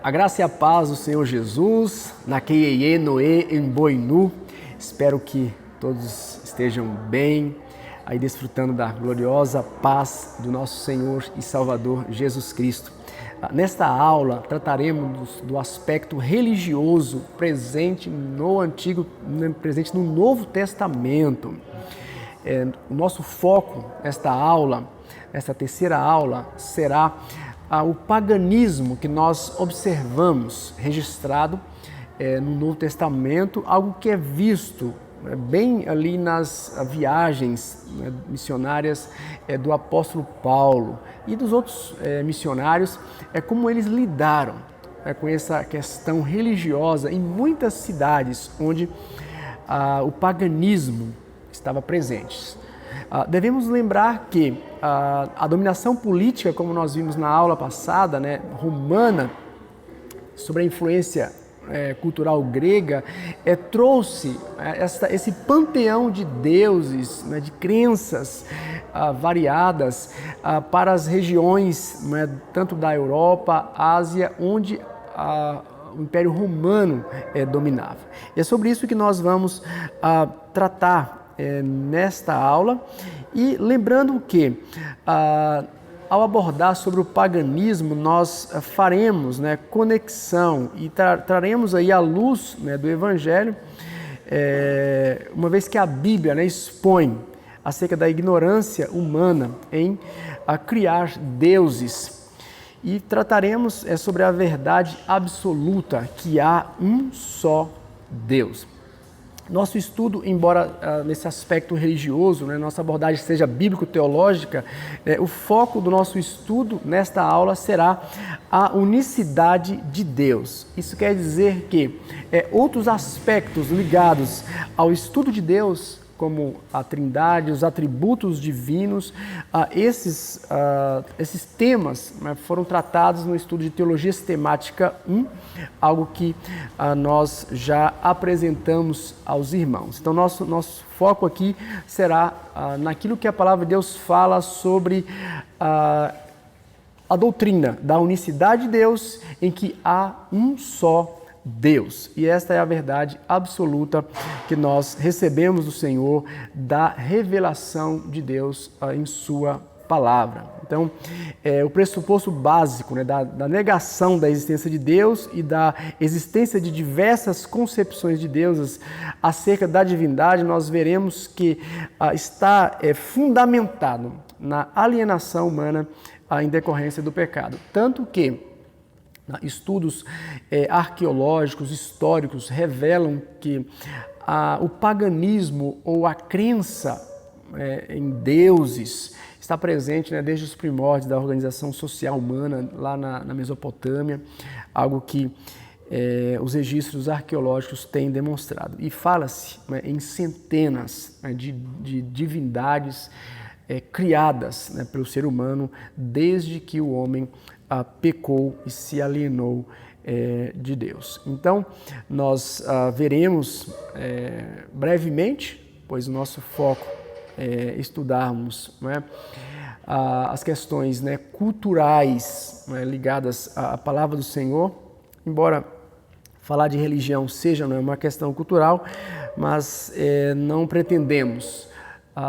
A graça e a paz do Senhor Jesus, na Keiê, Noé, em Boinu. Espero que todos estejam bem, aí desfrutando da gloriosa paz do nosso Senhor e Salvador Jesus Cristo. Nesta aula trataremos do aspecto religioso presente no Novo Testamento. O nosso foco nesta aula, esta terceira aula, será o paganismo que nós observamos registrado no Novo Testamento, algo que é visto bem ali nas viagens missionárias do apóstolo Paulo e dos outros missionários, como eles lidaram com essa questão religiosa em muitas cidades onde o paganismo estava presente. Devemos lembrar que a dominação política, como nós vimos na aula passada, romana, sobre a influência cultural grega, trouxe esse panteão de deuses, de crenças variadas para as regiões tanto da Europa, Ásia, onde o Império Romano dominava. É sobre isso que nós vamos tratar nesta aula, e lembrando que ao abordar sobre o paganismo nós faremos conexão e traremos aí a luz do Evangelho, uma vez que a Bíblia expõe acerca da ignorância humana em criar deuses, e trataremos sobre a verdade absoluta que há um só Deus. Nosso estudo, embora nesse aspecto religioso, nossa abordagem seja bíblico-teológica, o foco do nosso estudo nesta aula será a unicidade de Deus. Isso quer dizer que outros aspectos ligados ao estudo de Deus, como a Trindade, os atributos divinos, esses temas foram tratados no estudo de Teologia Sistemática 1, algo que nós já apresentamos aos irmãos. Então, nosso foco aqui será naquilo que a Palavra de Deus fala sobre a doutrina da unicidade de Deus, em que há um só Deus. E esta é a verdade absoluta que nós recebemos do Senhor, da revelação de Deus em sua palavra. Então, o pressuposto básico da negação da existência de Deus e da existência de diversas concepções de deuses acerca da divindade, nós veremos que está fundamentado na alienação humana em decorrência do pecado. Tanto que estudos arqueológicos, históricos, revelam que o paganismo ou a crença em deuses está presente desde os primórdios da organização social humana lá na Mesopotâmia, algo que os registros arqueológicos têm demonstrado. E fala-se em centenas de divindades criadas pelo ser humano desde que o homem pecou e se alienou de Deus. Então, nós veremos brevemente, pois o nosso foco é estudarmos as questões culturais ligadas à palavra do Senhor, embora falar de religião seja uma questão cultural, mas não pretendemos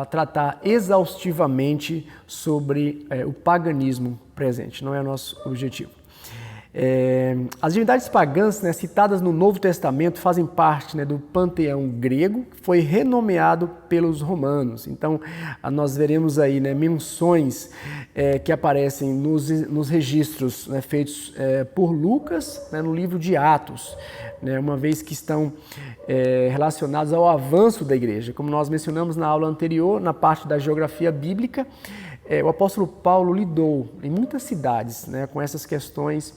tratar exaustivamente sobre o paganismo presente, não é o nosso objetivo. As divindades pagãs citadas no Novo Testamento fazem parte do panteão grego, que foi renomeado pelos romanos. Então, nós veremos aí menções que aparecem nos registros feitos por Lucas no livro de Atos, uma vez que estão relacionados ao avanço da igreja. Como nós mencionamos na aula anterior, na parte da geografia bíblica, o apóstolo Paulo lidou em muitas cidades com essas questões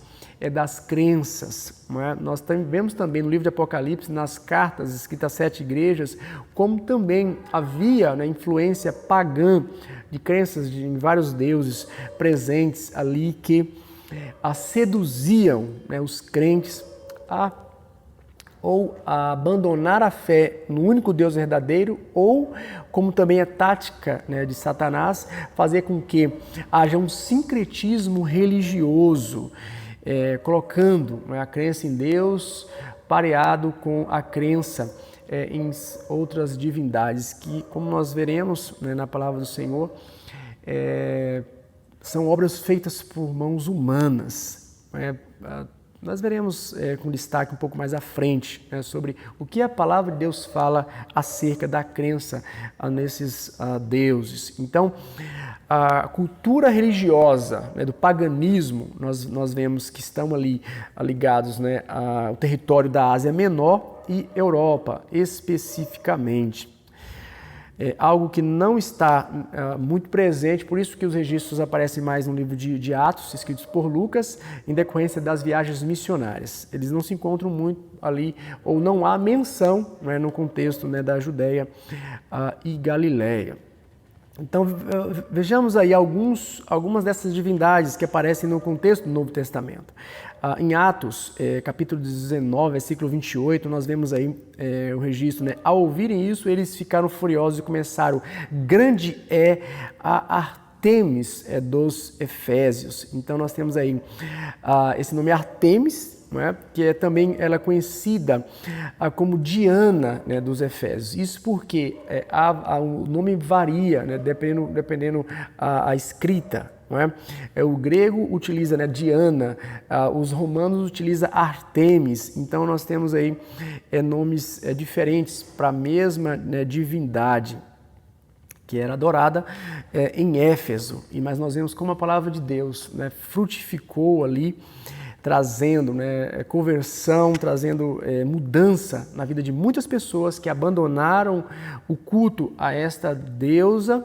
das crenças. Nós vemos também no livro de Apocalipse, nas cartas escritas às 7 igrejas, como também havia influência pagã de crenças em vários deuses presentes ali que seduziam os crentes ou a abandonar a fé no único Deus verdadeiro, ou, como também a tática de Satanás, fazer com que haja um sincretismo religioso colocando, né, a crença em Deus pareado com a crença em outras divindades que, como nós veremos, né, na palavra do Senhor, são obras feitas por mãos humanas. Nós veremos com destaque um pouco mais à frente, né, sobre o que a palavra de Deus fala acerca da crença nesses deuses. Então, a cultura religiosa, né, do paganismo, nós vemos que estão ali ligados, né, ao território da Ásia Menor e Europa, especificamente. Algo que não está muito presente, por isso que os registros aparecem mais no livro de Atos, escritos por Lucas, em decorrência das viagens missionárias. Eles não se encontram muito ali, ou não há menção, né, no contexto, né, da Judéia e Galiléia. Então, vejamos aí algumas dessas divindades que aparecem no contexto do Novo Testamento. Em Atos, capítulo 19, versículo 28, nós vemos aí o registro, né? Ao ouvirem isso, eles ficaram furiosos e começaram: grande é a Artemis dos Efésios. Então, nós temos aí esse nome Artemis, né, que também ela é conhecida como Diana, né, dos Efésios. Isso porque o nome varia, né, dependendo a escrita. Não é? O grego utiliza, né, Diana, os romanos utilizam Artemis. Então nós temos aí nomes diferentes para a mesma, né, divindade que era adorada em Éfeso. Mas nós vemos como a palavra de Deus, né, frutificou ali, trazendo, né, conversão, trazendo mudança na vida de muitas pessoas que abandonaram o culto a esta deusa,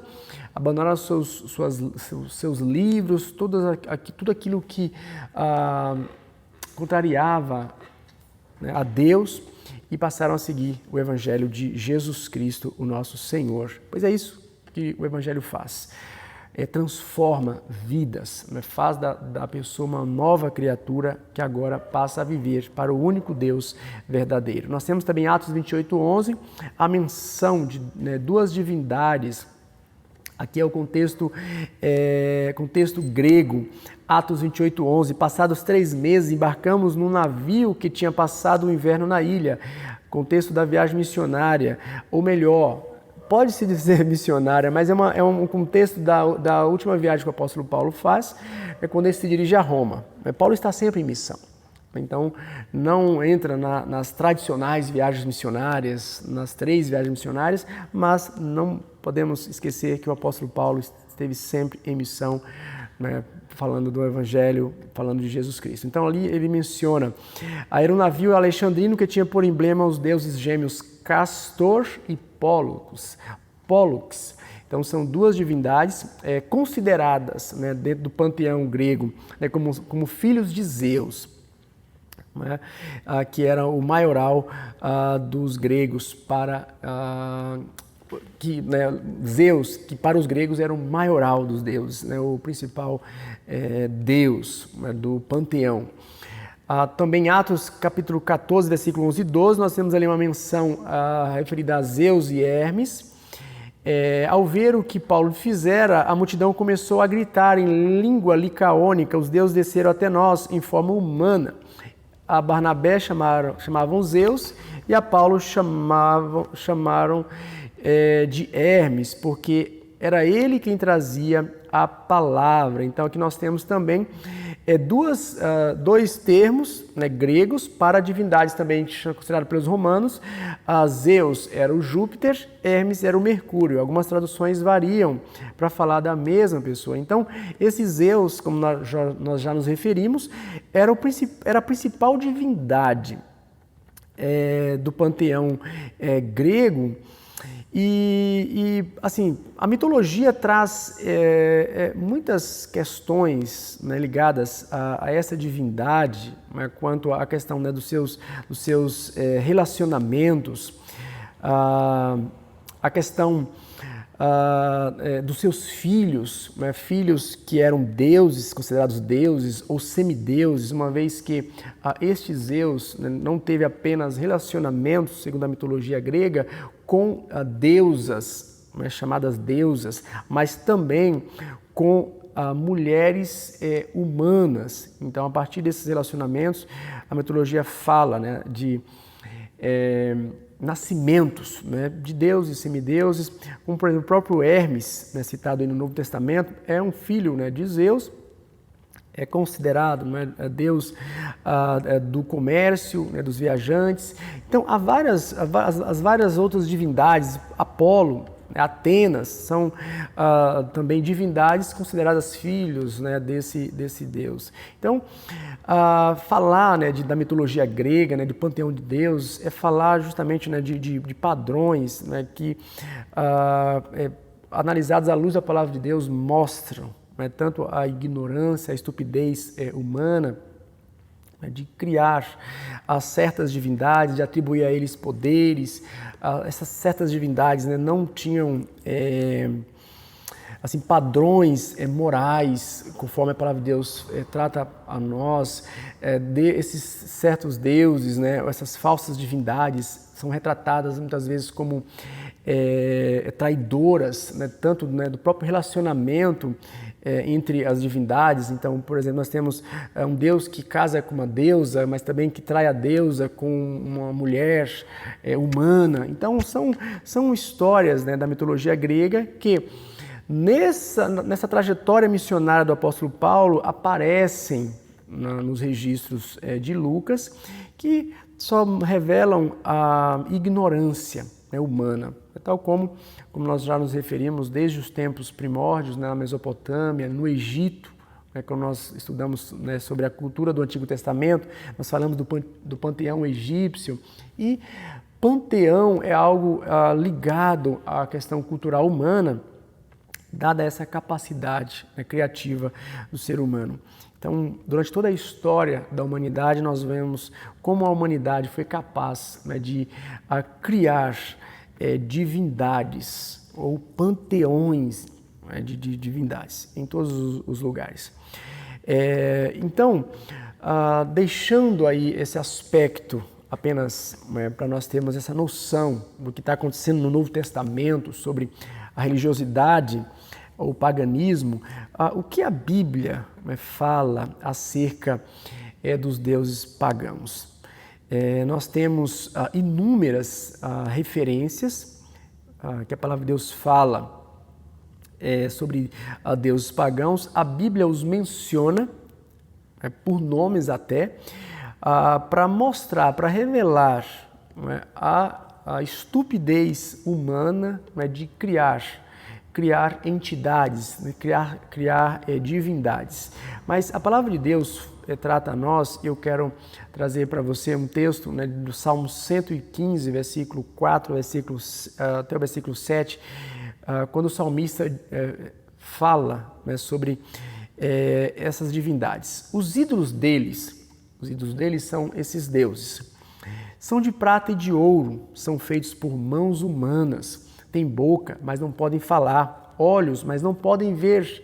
abandonaram seus livros, tudo aquilo que contrariava, né, a Deus, e passaram a seguir o Evangelho de Jesus Cristo, o nosso Senhor. Pois é isso que o Evangelho faz. Transforma vidas, né? Faz da pessoa uma nova criatura que agora passa a viver para o único Deus verdadeiro. Nós temos também Atos 28:11, a menção de, né, duas divindades. Aqui é o contexto grego. Atos 28:11, passados 3 meses embarcamos num navio que tinha passado o inverno na ilha. Contexto da viagem missionária, ou melhor, pode-se dizer missionária, mas é um contexto da última viagem que o apóstolo Paulo faz, quando ele se dirige a Roma. Paulo está sempre em missão. Então, não entra nas tradicionais viagens missionárias, nas 3 viagens missionárias, mas não podemos esquecer que o apóstolo Paulo esteve sempre em missão, né, falando do Evangelho, falando de Jesus Cristo. Então, ali ele menciona: era um navio alexandrino que tinha por emblema os deuses gêmeos Castor e Pólux. Então, são 2 divindades consideradas, né, dentro do panteão grego, né, como filhos de Zeus, né, que era o maioral dos gregos né, Zeus, que para os gregos era o maioral dos deuses, né, o principal deus, né, do panteão. Também em Atos capítulo 14, versículo 11 e 12, nós temos ali uma menção referida a Zeus e Hermes. Ao ver o que Paulo fizera, a multidão começou a gritar em língua licaônica: os deuses desceram até nós em forma humana. A Barnabé chamavam Zeus e a Paulo chamaram de Hermes, porque era ele quem trazia a palavra. Então aqui nós temos também dois termos, né, gregos para divindades também considerados pelos romanos. Zeus era o Júpiter, Hermes era o Mercúrio. Algumas traduções variam para falar da mesma pessoa. Então, esse Zeus, como nós já nos referimos, era a principal divindade do panteão grego. E assim, a mitologia traz muitas questões, né, ligadas a essa divindade, né, quanto à questão, né, dos seus relacionamentos, a questão dos seus filhos, né, filhos que eram deuses, considerados deuses ou semideuses, uma vez que este Zeus, né, não teve apenas relacionamentos, segundo a mitologia grega, com deusas, né, chamadas deusas, mas também com mulheres humanas. Então, a partir desses relacionamentos, a mitologia fala, né, de nascimentos, né, de deuses e semideuses, como por exemplo o próprio Hermes, né, citado aí no Novo Testamento, é um filho, né, de Zeus, é considerado, né, Deus do comércio, né, dos viajantes. Então há as várias outras divindades, Apolo, Atenas, são também divindades consideradas filhos, né, desse Deus. Então, falar, né, da mitologia grega, né, do panteão de Deus, é falar justamente, né, de padrões, né, que, analisados à luz da palavra de Deus, mostram, né, tanto a ignorância, a estupidez humana, de criar certas divindades, de atribuir a eles poderes. Essas certas divindades, né, não tinham assim, padrões morais, conforme a palavra de Deus trata a nós. Esses certos deuses, né, essas falsas divindades, são retratadas muitas vezes como traidoras, né, tanto, né, do próprio relacionamento entre as divindades. Então, por exemplo, nós temos um Deus que casa com uma deusa, mas também que trai a deusa com uma mulher humana. Então, são histórias, né, da mitologia grega que, nessa trajetória missionária do apóstolo Paulo, aparecem nos registros de Lucas, que só revelam a ignorância, né, humana. Tal como nós já nos referimos desde os tempos primórdios, né, na Mesopotâmia, no Egito, né, quando nós estudamos, né, sobre a cultura do Antigo Testamento, nós falamos do panteão egípcio. E panteão é algo ligado à questão cultural humana, dada essa capacidade, né, criativa do ser humano. Então, durante toda a história da humanidade, nós vemos como a humanidade foi capaz, né, de criar divindades ou panteões, né, de divindades em todos os lugares. Então, deixando aí esse aspecto apenas, né, para nós termos essa noção do que está acontecendo no Novo Testamento sobre a religiosidade ou paganismo, o que a Bíblia, né, fala acerca dos deuses pagãos. Nós temos inúmeras referências que a palavra de Deus fala sobre deuses pagãos. A Bíblia os menciona, por nomes até, para mostrar, para revelar, né, a estupidez humana, né, de criar entidades, né, criar divindades. Mas a palavra de Deus trata a nós. Eu quero trazer para você um texto, né, do Salmo 115, versículo 4, até o versículo 7, quando o salmista fala, né, sobre essas divindades. Os ídolos deles são esses deuses. São de prata e de ouro, são feitos por mãos humanas. Têm boca, mas não podem falar. Olhos, mas não podem ver.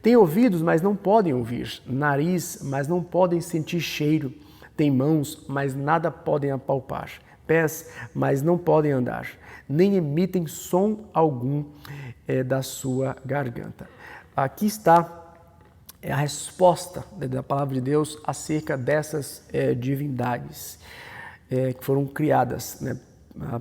Têm ouvidos, mas não podem ouvir. Nariz, mas não podem sentir cheiro. Têm mãos, mas nada podem apalpar. Pés, mas não podem andar. Nem emitem som algum da sua garganta. Aqui está a resposta da palavra de Deus acerca dessas divindades que foram criadas, né,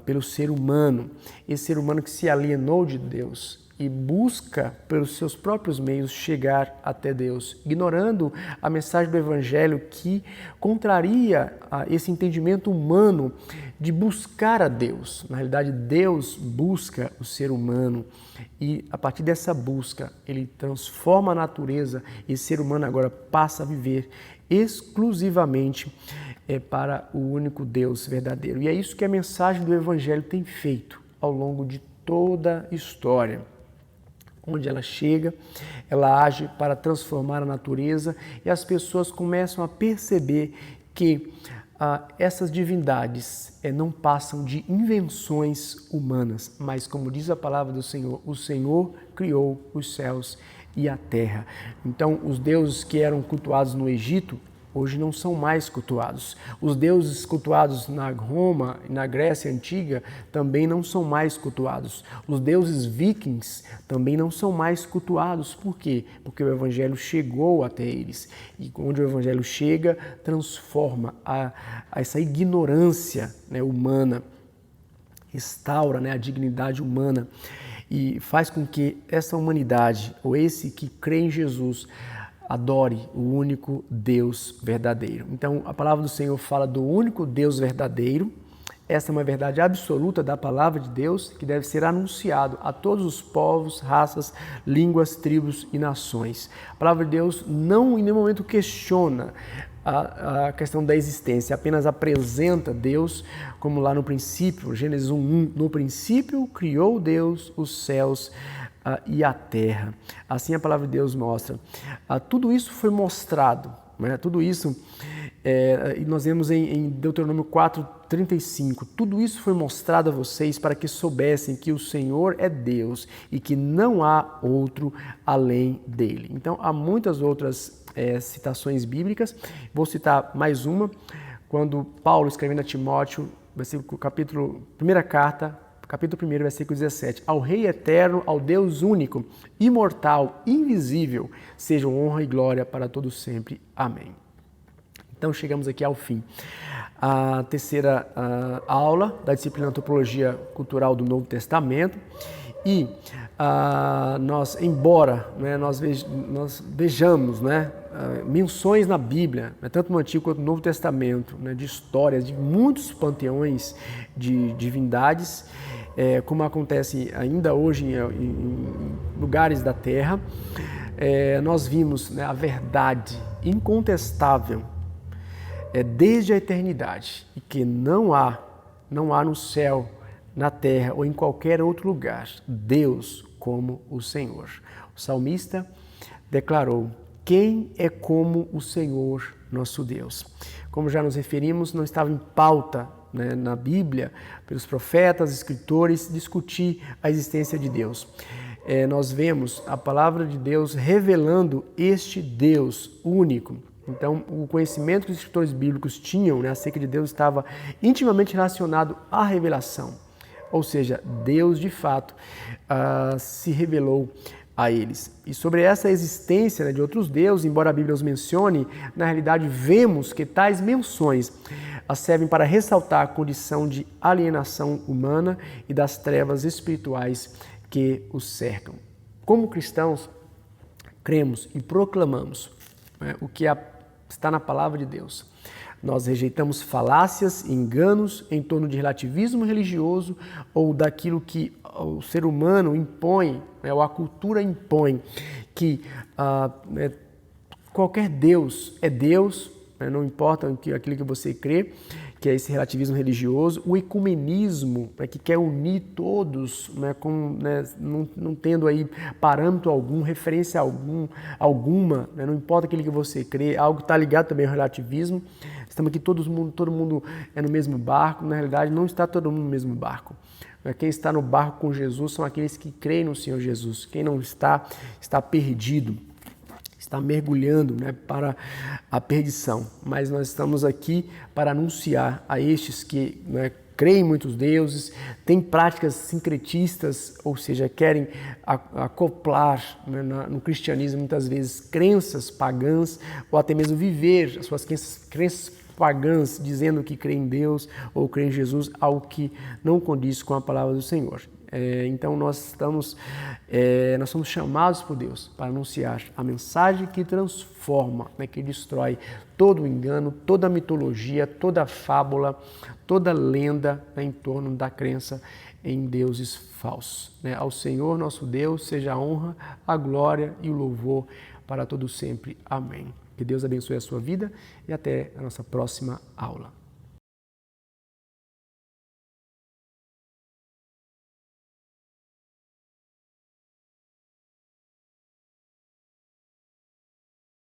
pelo ser humano. Esse ser humano que se alienou de Deus e busca pelos seus próprios meios chegar até Deus, ignorando a mensagem do Evangelho, que contraria esse entendimento humano de buscar a Deus. Na realidade, Deus busca o ser humano e, a partir dessa busca, ele transforma a natureza e o ser humano agora passa a viver exclusivamente para o único Deus verdadeiro. E é isso que a mensagem do Evangelho tem feito ao longo de toda a história. Onde ela chega, ela age para transformar a natureza e as pessoas começam a perceber que essas divindades não passam de invenções humanas, mas, como diz a palavra do Senhor, o Senhor criou os céus e a terra. Então, os deuses que eram cultuados no Egito hoje não são mais cultuados. Os deuses cultuados na Roma e na Grécia Antiga também não são mais cultuados. Os deuses vikings também não são mais cultuados. Por quê? Porque o Evangelho chegou até eles. E onde o Evangelho chega, transforma essa ignorância, né, humana, restaura, né, a dignidade humana e faz com que essa humanidade, ou esse que crê em Jesus, adore o único Deus verdadeiro. Então, a palavra do Senhor fala do único Deus verdadeiro. Essa é uma verdade absoluta da palavra de Deus que deve ser anunciado a todos os povos, raças, línguas, tribos e nações. A palavra de Deus não em nenhum momento questiona a questão da existência, apenas apresenta Deus como lá no princípio, Gênesis 1:1, no princípio criou Deus os céus e a terra. Assim a palavra de Deus mostra. Tudo isso foi mostrado, né? Tudo isso, e nós vemos em Deuteronômio 4:35, tudo isso foi mostrado a vocês para que soubessem que o Senhor é Deus e que não há outro além dele. Então há muitas outras citações bíblicas, vou citar mais uma, quando Paulo escrevendo a Timóteo, primeira carta, capítulo 1, versículo 17. Ao Rei eterno, ao Deus único, imortal, invisível, sejam honra e glória para todos sempre. Amém. Então chegamos aqui ao fim. A terceira aula da disciplina Antropologia Cultural do Novo Testamento. E nós, embora, né, nós vejamos, né, menções na Bíblia, né, tanto no Antigo quanto no Novo Testamento, né, de histórias de muitos panteões de divindades, como acontece ainda hoje em lugares da Terra, nós vimos, né, a verdade incontestável desde a eternidade e que não há no céu, na terra ou em qualquer outro lugar, Deus como o Senhor. O salmista declarou: quem é como o Senhor nosso Deus? Como já nos referimos, não estava em pauta, né, na Bíblia, pelos profetas, escritores, discutir a existência de Deus. Nós vemos a palavra de Deus revelando este Deus único. Então, o conhecimento que os escritores bíblicos tinham, né, acerca de Deus estava intimamente relacionado à revelação. Ou seja, Deus de fato se revelou a eles. E sobre essa existência, né, de outros deuses, embora a Bíblia os mencione, na realidade vemos que tais menções servem para ressaltar a condição de alienação humana e das trevas espirituais que os cercam. Como cristãos, cremos e proclamamos, né, o que está na palavra de Deus. Nós rejeitamos falácias e enganos em torno de relativismo religioso ou daquilo que o ser humano impõe, né, ou a cultura impõe, que qualquer Deus é Deus, né, não importa aquilo que você crê, que é esse relativismo religioso, o ecumenismo, né, que quer unir todos, né, não tendo aí parâmetro algum, referência alguma, né, não importa aquilo que você crê, algo que está ligado também ao relativismo. Estamos aqui todo mundo é no mesmo barco. Na realidade, não está todo mundo no mesmo barco. Quem está no barco com Jesus são aqueles que creem no Senhor Jesus. Quem não está, está perdido, está mergulhando, né, para a perdição. Mas nós estamos aqui para anunciar a estes que, né, creem em muitos deuses, têm práticas sincretistas, ou seja, querem acoplar, né, no cristianismo muitas vezes crenças pagãs, ou até mesmo viver as suas crenças pagãs, dizendo que crê em Deus ou crê em Jesus, algo que não condiz com a palavra do Senhor. Então nós somos chamados por Deus para anunciar a mensagem que transforma, né, que destrói todo o engano, toda a mitologia, toda a fábula, toda a lenda, né, em torno da crença em deuses falsos. Né? Ao Senhor nosso Deus seja a honra, a glória e o louvor para todos sempre. Amém. Que Deus abençoe a sua vida e até a nossa próxima aula.